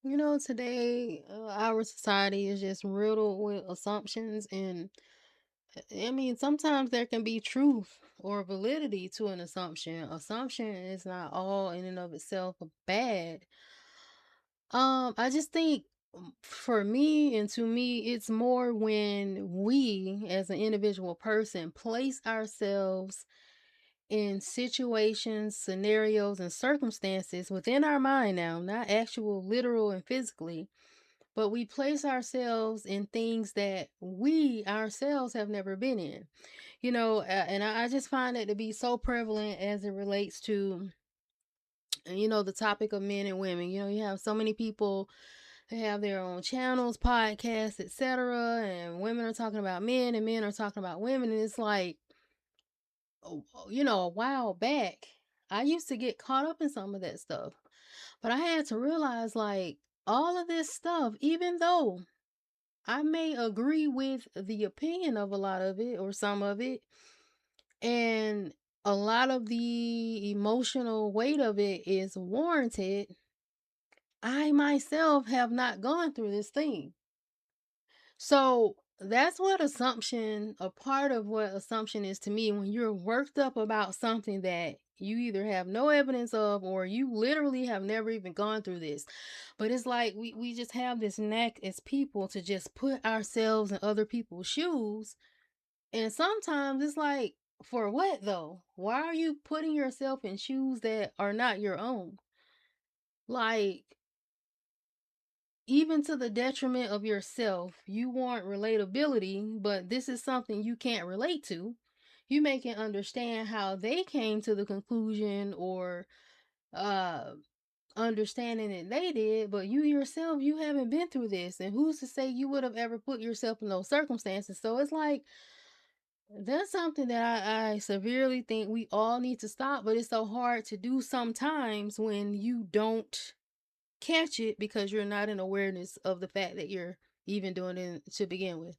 Today our society is just riddled with assumptions, and I mean, sometimes there can be truth or validity to an assumption. Assumption is not all in and of itself bad. I just think for me and to me, it's more when we, as an individual person, place ourselves in situations, scenarios, and circumstances within our mind now, not actual literal and physically, but we place ourselves in things that we ourselves have never been in. And I just find it to be so prevalent as it relates to, the topic of men and women. You have so many people that have their own channels, podcasts, etc., and women are talking about men and men are talking about women, and it's like, a while back, I used to get caught up in some of that stuff. But I had to realize, like, all of this stuff, even though I may agree with the opinion of a lot of it or some of it, and a lot of the emotional weight of it is warranted, I myself have not gone through this thing. So that's what assumption, a part of what assumption is to me, when you're worked up about something that you either have no evidence of or you literally have never even gone through this. But it's like we just have this knack as people to just put ourselves in other people's shoes. And sometimes it's like, for what though? Why are you putting yourself in shoes that are not your own? Like, even to the detriment of yourself, you want relatability, but this is something you can't relate to. You make it understand how they came to the conclusion or uh understanding that they did, but you yourself, you haven't been through this. And who's to say you would have ever put yourself in those circumstances? So it's like, that's something that I severely think we all need to stop, but it's so hard to do sometimes when you don't catch it because you're not in awareness of the fact that you're even doing it to begin with.